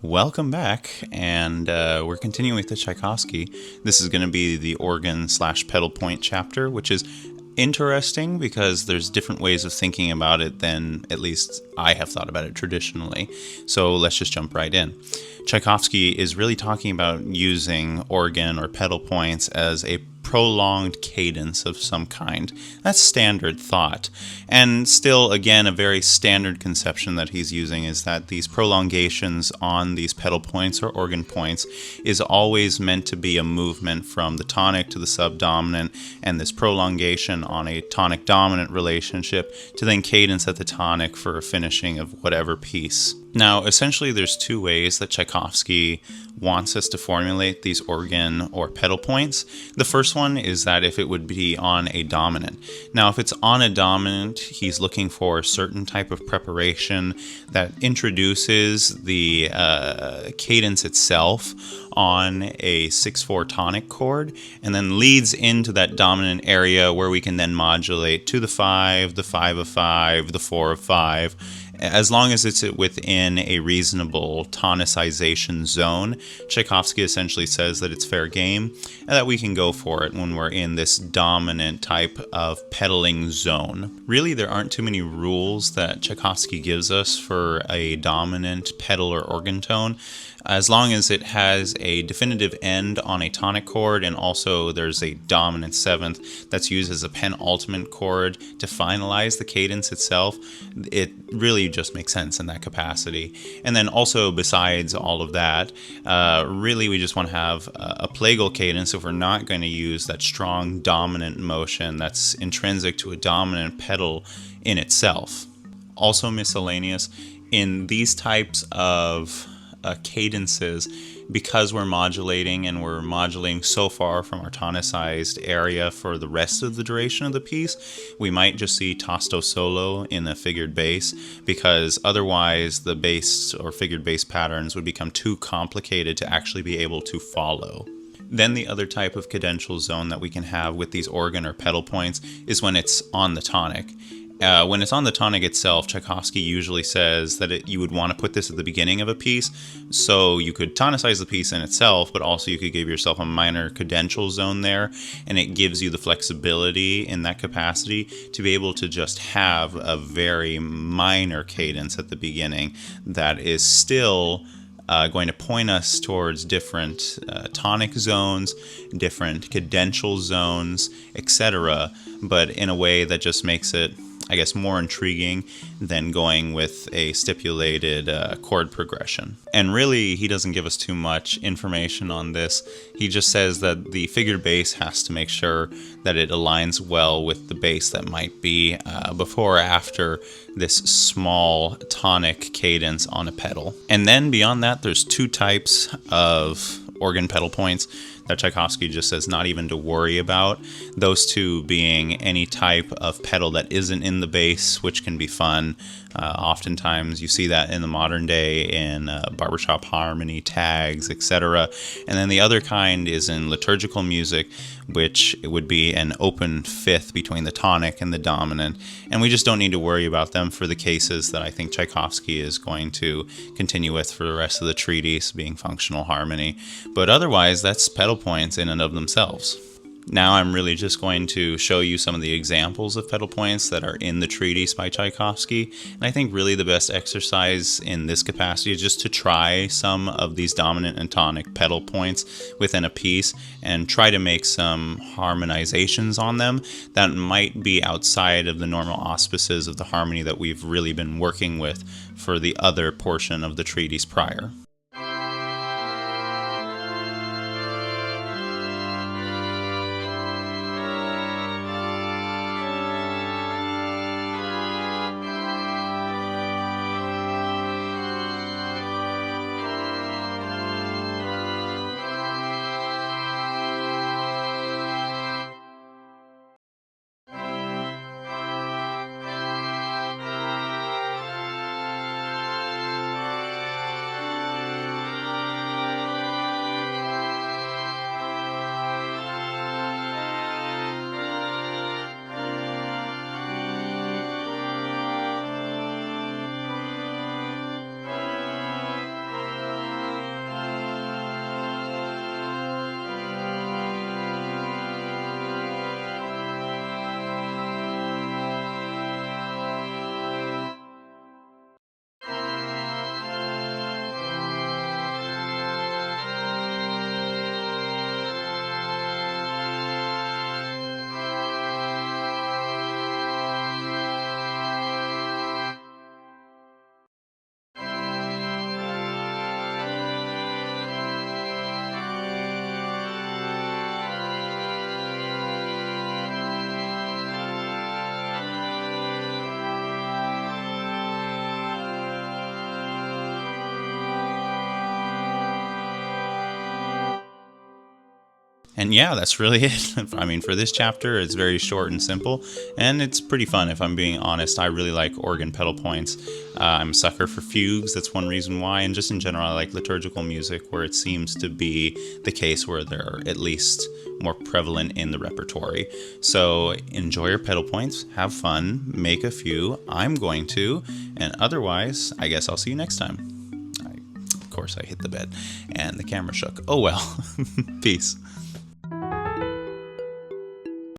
Welcome back, and we're continuing with the Tchaikovsky. This is going to be the organ/pedal point chapter, which is interesting because there's different ways of thinking about it than at least I have thought about it traditionally. So let's just jump right in. Tchaikovsky is really talking about using organ or pedal points as a prolonged cadence of some kind. That's standard thought. And still, again, a very standard conception that he's using is that these prolongations on these pedal points or organ points is always meant to be a movement from the tonic to the subdominant, and this prolongation on a tonic-dominant relationship to then cadence at the tonic for a finishing of whatever piece. Now, essentially, there's two ways that Tchaikovsky wants us to formulate these organ or pedal points. The first one is that if it would be on a dominant. Now, if it's on a dominant, he's looking for a certain type of preparation that introduces the cadence itself on a 6/4 tonic chord and then leads into that dominant area where we can then modulate to the 5, the 5 of 5, the 4 of 5, as long as it's within a reasonable tonicization zone. Tchaikovsky essentially says that it's fair game and that we can go for it when we're in this dominant type of pedaling zone. Really, there aren't too many rules that Tchaikovsky gives us for a dominant pedal or organ tone, as long as it has a definitive end on a tonic chord, and also there's a dominant seventh that's used as a penultimate chord to finalize the cadence itself. It really just makes sense in that capacity. And then also, besides all of that, really we just want to have a plagal cadence if we're not going to use that strong dominant motion that's intrinsic to a dominant pedal in itself. Also miscellaneous, in these types of cadences, because we're modulating and we're modulating so far from our tonicized area for the rest of the duration of the piece, we might just see tasto solo in a figured bass, because otherwise the bass or figured bass patterns would become too complicated to actually be able to follow. Then the other type of cadential zone that we can have with these organ or pedal points is when it's on the tonic. When it's on the tonic itself, Tchaikovsky usually says that you would want to put this at the beginning of a piece, so you could tonicize the piece in itself, but also you could give yourself a minor cadential zone there, and it gives you the flexibility in that capacity to be able to just have a very minor cadence at the beginning that is still going to point us towards different tonic zones, different cadential zones, etc., but in a way that just makes it, I guess, more intriguing than going with a stipulated chord progression. And really, he doesn't give us too much information on this. He just says that the figured bass has to make sure that it aligns well with the bass that might be before or after this small tonic cadence on a pedal. And then beyond that, there's two types of organ pedal points that Tchaikovsky just says not even to worry about. Those two being any type of pedal that isn't in the bass, which can be fun. Oftentimes you see that in the modern day in barbershop harmony, tags, etc. And then the other kind is in liturgical music, which it would be an open fifth between the tonic and the dominant. And we just don't need to worry about them for the cases that I think Tchaikovsky is going to continue with for the rest of the treatise, being functional harmony. But otherwise, that's pedal points in and of themselves. Now I'm really just going to show you some of the examples of pedal points that are in the treatise by Tchaikovsky. And I think really the best exercise in this capacity is just to try some of these dominant and tonic pedal points within a piece and try to make some harmonizations on them that might be outside of the normal auspices of the harmony that we've really been working with for the other portion of the treatise prior. And yeah, that's really it. I mean, for this chapter, it's very short and simple, and it's pretty fun, if I'm being honest. I really like organ pedal points. I'm a sucker for fugues, that's one reason why, and just in general, I like liturgical music, where it seems to be the case where they're at least more prevalent in the repertory. So enjoy your pedal points, have fun, make a few. I'm going to, and otherwise, I guess I'll see you next time. Of course, I hit the bed, and the camera shook. Oh well. Peace.